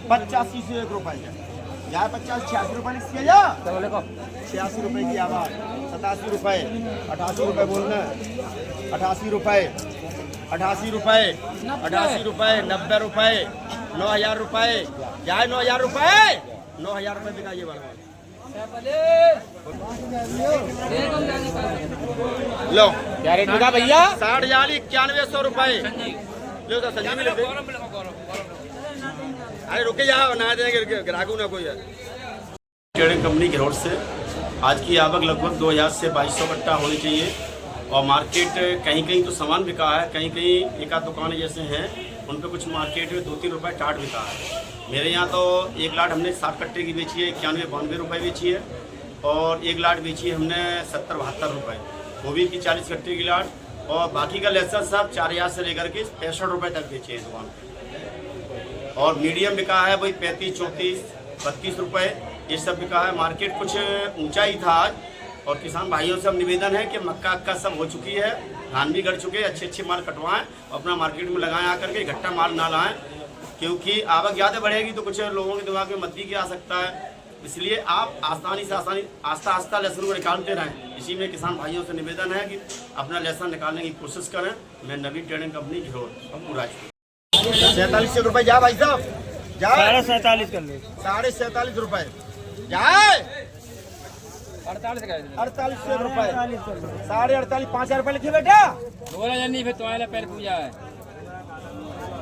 85 से 1 रुपए यहाँ 50 86 रुपए लिखिए जा 86 रुपए की आवाज 87 रुपए 88 रुपए बोलना 88 रुपए 88 रुपए 88 रुपए 90 रुपए 9000 रुपए क्या है 9000 रुपए 9000 रुपए बिकाइए वाला लो क्या रेट बिका भैया 60,91 रुपए लो तो संजीव ले अरे रुके जाओ ना देंगे ग्राहकों ना कोई है ट्रेडिंग कंपनी घरोट से आज की आवक लगभग 2000 से 2200 कट्टा होनी चाहिए और मार्केट कहीं कहीं तो सामान बिका है, कहीं कहीं एक आध दुकानें जैसे हैं उन पर कुछ मार्केट में 2-3 रुपए टाट बिका है। मेरे यहाँ तो एक लाट हमने 60 कट्टे की बेची है 91-92 रुपये बेची है और एक लाट बेची है हमने 70-72 रुपये, वो भी की 40 कट्टे की लाट और बाकी का लहसुन सब 4000 से लेकर के 65 रुपये तक बेचे हैं दुकान पर और मीडियम बिका है वही 35-34-32 रुपये ये सब बिका है। मार्केट कुछ ऊंचा ही था आज और किसान भाइयों से हम निवेदन है कि मक्का अक्का सब हो चुकी है, धान भी गड़ चुके, अच्छे माल कटवाएं अपना मार्केट में लगाएं आकर के इकट्ठा माल ना लाएं क्योंकि आवक ज़्यादा बढ़ेगी तो कुछ लोगों के दिमाग में मद्दी आ सकता है। इसलिए आप आसानी से आस्ता आस्ता लहसुन को निकालते रहें। इसी में किसान भाइयों से निवेदन है कि अपना लहसुन निकालने की कोशिश करें। मैं नवीन ट्रेडिंग कंपनी घरोट पूरा 47 रुपये जा भाई साहब जा 47 कर ले 47.5 रुपये जाए 48 रुपये 48.5 5,000 रुपये लिखिए बेटा फिर तुम्हारे पहले पूजा है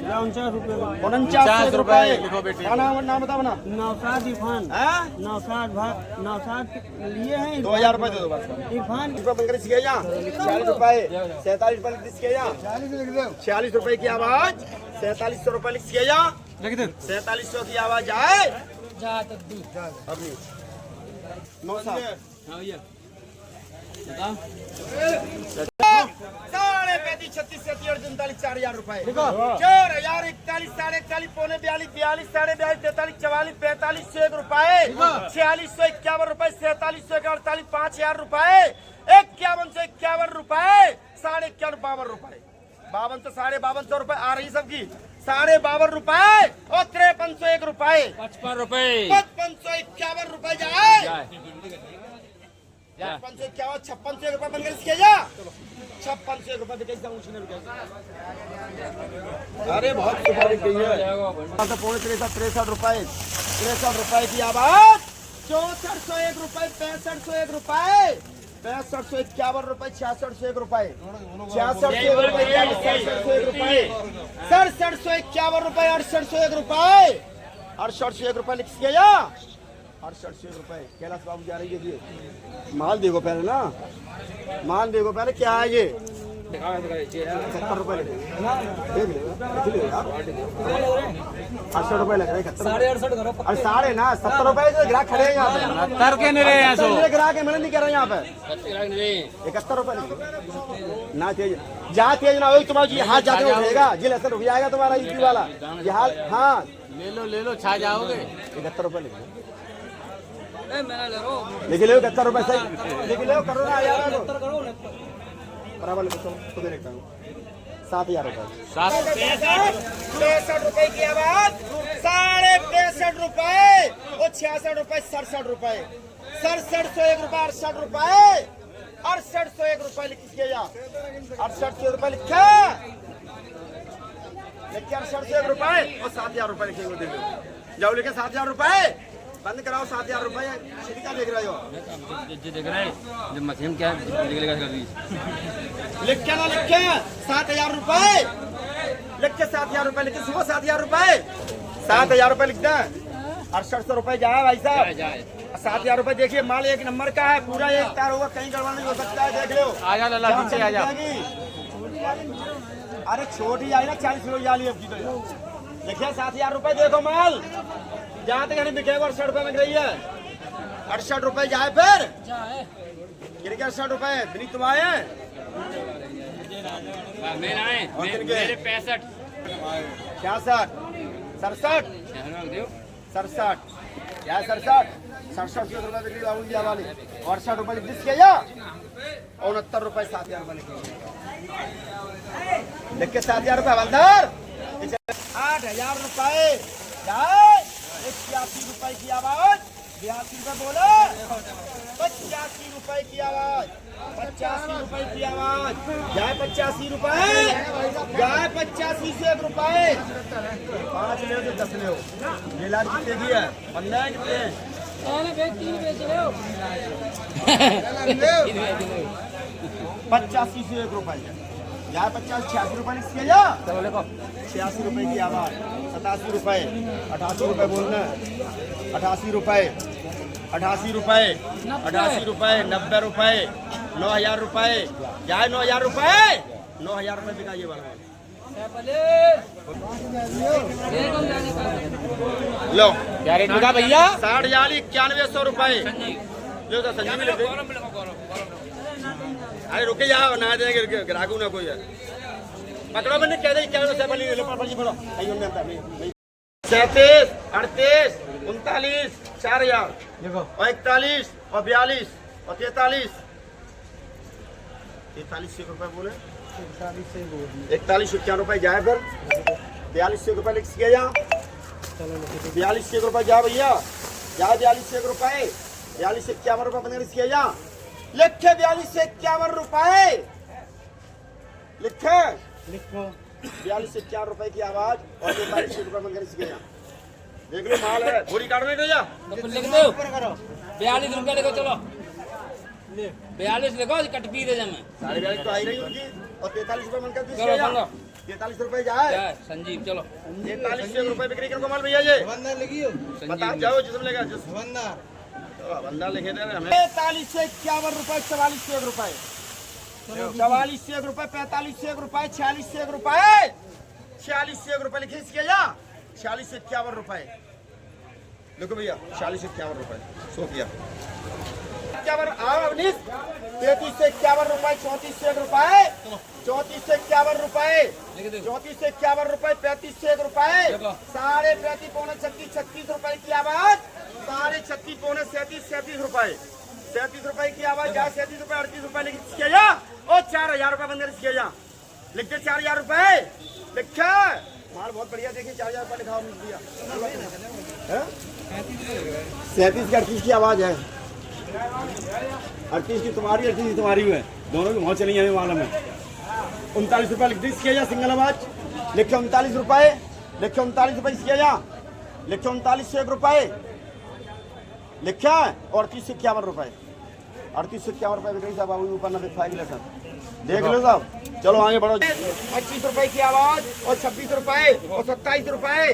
49 रुपये लिखो बेटे क्या नाम बताओ ना नौशाद इरफान नौशाद लिए हैं 2000 रुपये दे दो बस इरफान रुपये 46 रुपये 47 रुपये लिखिए 46 रुपये की आवाज 4700 रुपये लिखिए 4700 की आवाज आए अपनी 4,000 रुपए 4,041 41 पौने 42 42 42 43 44 45 1 रुपए 4651 रुपए 4748 5,000 रुपए 5151 रुपए 51 रुपए 52 से 52 रुपए आ रही सबकी 52 रुपए और 5301 रुपए 55 रुपए 5551 रुपए जाए 5651 रुपए बन गए जा 5601 रुपए बिके अरे बहुत सुपारी गई है पौने 63 रुपए 63 रुपए की आवाज 6401 रुपए 6501 रुपए 6551 रुपए 6601 रुपए 6601 रुपए 6751 रुपए 6801 रुपए 6801 रुपए लिखिए या 6801 रुपए कैलाश बाबू जा रही है माल देखो पहले ना माल देखो पहले क्या है ये 70 रुपए देख लो 68 रुपए लग रहे 68 अरे साढ़े ना 70 रुपए से ग्राहक खड़े हैं यहाँ पे 70 के नहीं रहे हैं ग्राहक है मैंने नहीं कह रहा यहाँ पे 71 रुपए ना तेज जहाँ तेज ना हो तुम्हारा जी हाथ जाते उठेगा जी लहसुन रुक जाएगा तुम्हारा यूपी वाला ये हाल हाँ ले लो छा जाओगे 71 रुपए लिख लो 71 रुपए सही लिख लो करो ना यार बराबर तो दे देता हूँ 7,000 रुपए 65 रुपए की आवाज 65.5 रुपए और 66 रुपए 67 रुपए 6701 रुपए 68 रुपए 6801 रुपए लिखिए या 6800 रुपए लिखे 6801 रुपए और 7,000 रुपए लिखेंगे दे दो जाओ लिखे 7,000 रुपए बंद कराओ 7,000 रुपए क्या देख रहे हो देख रहे हैं जब मशीन क्या लिख के ना लिख के 7,000 रुपए लिख के 7,000 रुपए लिख के सुबह 7,000 रुपए 7,000 रुपए लिख दें 6800 रुपए जाए भाई साहब 7,000 रुपए देखिए माल एक नंबर का है पूरा एक तार होगा कहीं गड़बड़ नहीं हो सकता है देख लो आजा लल्ला नीचे आजा अरे छोटी आई ना 40 किलो जाली अब की तो देखिए 7,000 रुपए देखो माल जहाँ तक नहीं बिकेगा 68 रुपए लग रही है 68 रुपए जाए फिर गिर के 68 रुपए बिनी तुम आए मेरे 65 66 67 67 क्या 67 रुपए बिक्री लाऊंगी वाली 68 रुपए लिख दिस किया 69 रुपए 7,000 रुपए लिख के 7,000 रुपए हवलदार 8,000 रुपए 85 रुपए की आवाज, 82 रुपए बोलो, 85 रुपए की आवाज, 85 रुपए की आवाज, जाए 85 रुपए, जाए 85 से 1 रुपए, 5 ले तो 10 ले हो, ये लाख कितने की है, 15 कितने हैं? 85 से 1 रुपए, यहाँ 50 86 रुपए लिख के जा, 86 रुपए की आवाज, 87 रुपए, 88 रुपए बोलना, 88 रुपए, 88 रुपए, 88 रुपए, 90 रुपए, 9000 रुपए, जाए 9000 रुपए, 9000 रुपए बिका ये वाला। लो क्या रेट बिका भैया? 60 जाली 9100 रुपए, लो तो संजीव में लिख दे। अरे रुके जाओ ना देंगे ग्राहकों ना कोई है पकड़ो मैंने कह दे क्या 37 38 39 4000 और 41 और 42 और 43 रुपए बोले 41 51 रुपए जाए फिर 42 रुपए लिख के जा 42 रुपए जा भैया जा 42 रुपए 42 51 रुपए बने लिख के जा लिखे 42 51 रुपए लिखे लिखो 42 51 रुपए की आवाज और 43 रुपए बनकर इसके यहाँ देख लो माल है थोड़ी काटने को जा लिख दो 42 रुपए लिखो चलो 42 लिखो कट पी दे मैं 42.5 तो आई रही उनकी और 43 रुपए बनकर इसके चलो यहाँ 43 रुपए जाए संजीव चलो 43 रुपए बिक्री करो कमाल भैया ये बंदा लिखियो बता जाओ जिसमें लेगा जिस बंदा बंदा लिखे दे रहे हमें 43 से 51 रुपए 44 से 1 रुपए 44 से 1 रुपए 45 से 1 रुपए 46 से 1 रुपए 46 से 1 रुपए लिखे इसके जा 46 से 51 रुपए देखो भैया 46 से 51 रुपए सो किया 51 19 33 से 51 रुपए 34 से 1 रुपए 34 से 51 रुपए 34 से 51 रुपए 35 से 1 रुपए 35.5 पौने 36 रुपए की आवाज 36.5 पौने 37 रुपए 37 रुपए की आवाज जा 37 रुपए 38 रुपए लिख के जा और 4000 रुपए बंदे लिख के जा लिख दे 4000 रुपए लिखा माल बहुत बढ़िया देखिए 4000 रुपए लिखा भैया 37 की 38 की आवाज है 38 की तुम्हारी 38 की तुम्हारी है दोनों की बहुत चली हमें मालूम है 39 रुपए लिख दे इसके जा सिंगल आवाज लिखे 39 रुपए लिखे 39 रुपए इसके जा लिखे 39 से 1 रुपए लिखा है और 38 से 51 रुपए 38 से 51 रुपए बिक्री साहब ऊपर ना दिखाई सर देख लो साहब चलो आगे बढ़ो 25 रुपए की आवाज और 26 रुपए और 27 रुपए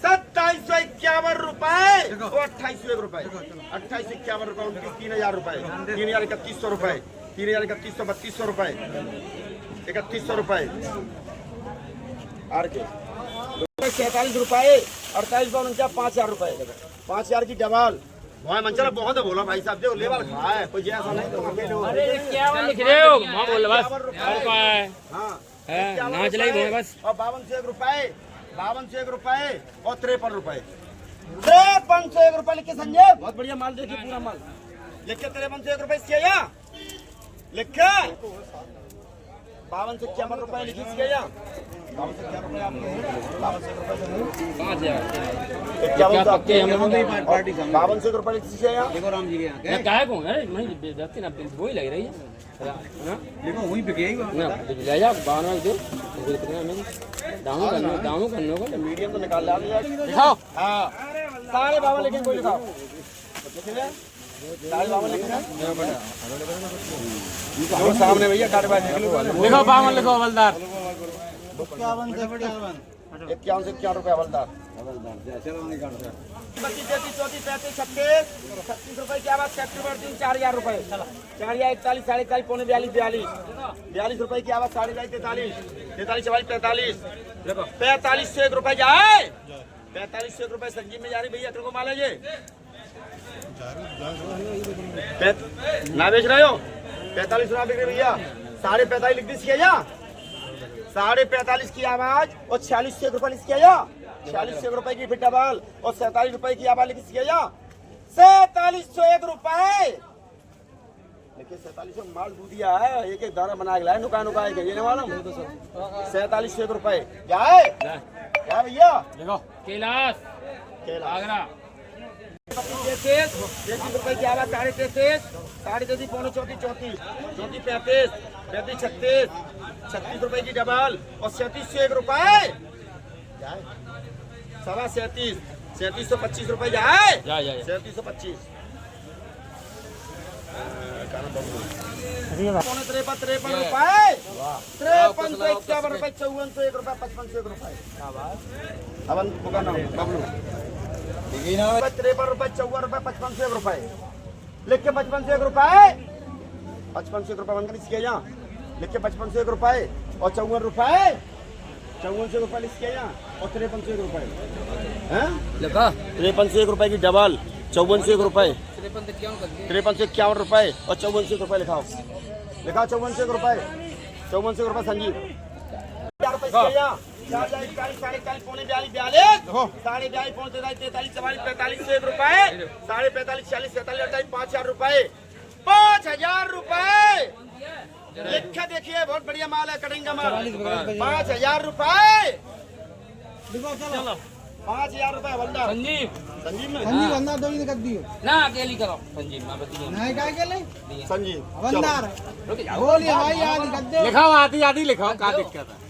2751 रुपए और 28 रुपए 2851 रुपए उनकी 3000 रुपए 3100 रुपए 3100 3200 रुपए 3100 रुपए आर के 47 रुपए 48 5000 रुपए 5000 की डबल वहाँ मंचला बहुत है बोला भाई साहब देखो लेवल खा है कोई जैसा नहीं तो अरे 51 लिख रहे हो मैं बोल बस और का है हाँ ना चलाई बोल बस और 52 से 1 रुपए 52 से 1 रुपए और 53 रुपए 53 से 1 रुपए लिख के संजय बहुत बढ़िया माल देखिए पूरा माल लिख के 53 से 1 रुपए इसके या लिख के 52 से 51 रुपए लिखी इसके या 52 से 51 रुपए आपके 52 से 1 रुपए 52 से 1 रुपए लिखी इसके या देखो राम जी के यहाँ मैं काहे को है मैं जाती ना वही लग रही है हां देखो वही पे गई ना ले जा 52 दे कितना में दाम करने को मीडियम तो निकाल ला दिखाओ हाँ सारे बाबा लेकिन कोई लिखाओ सारे बाबा लेकिन जो सामने भैया काटे बाज निकलो लिखो 52 लिखो हवलदार 51 से 51 51 से 51 रुपए हवलदार 32 33 34 35 36 रुपए की आवाज 4000 रुपए 4041 41 पौने 42 रुपए की आवाज 43 44 45 से 1 रुपए जाए 45 से 1 रुपए संजीव में जा रही भैया को माल है ये ना बेच रहे हो 45 रुपए बिक रही भैया 45.5 लिख दी किया 45.5 की आवाज और 46 से 1 रुपए लिख किया 46 से 1 रुपए की फिर डबल और 47 रुपए की आवाज लिख किया 4701 रुपए देखिए 47 माल दूधिया है एक एक दाना बना के लाए नुका के ये नहीं मालूम 47 से 1 रुपए क्या है क्या भैया देखो कैलाश केला आगरा 33 रुपए की आवाज 33.5 33 पौने 34 34 35 36 36 रुपए की डबल और 37 से 1 रुपए सवा 37 रुपए जाए जा 3725 पौने 53 रुपए 53 से 51 रुपए 54 से 1 रुपए 55 से 1 रुपए अब बबलू 53 रुपए 54 रुपए 55 से 1 रुपए लिख के 55 से 1 रुपए 55 से 1 रुपए बंद कर इसके यहाँ लिख के 55 से 1 रुपए और 54 रुपए 54 से 1 रुपए लिख के यहाँ और 53 से 1 रुपए हैं लगा 53 से 1 रुपए की डबल 54 से 1 रुपए 53 से 51 रुपए और 54 से 1 रुपए लिखाओ 54 से 1 रुपए 54 से 1 रुपए संजीव 4 रुपए इसके यहाँ 4 जाए 41 42 पौने 42 साढ़े 42 पौने 43 44 45 से 1 रुपए 45 46 47 5,000 रुपए 5,000 रुपए लिखा देखिए बहुत बढ़िया माल है कटिंग का माल 5,000 रुपए चलो 5,000 रुपए हवलदार संजीव संजीव में संजीव बंदा दो कर दियो ना अकेली करो संजीव मैं बतिया नहीं काय के ले संजीव बंदार रुक जाओ बोलिए भाई यार कर दो लिखाओ आधी आधी लिखाओ क्या दिक्कत है।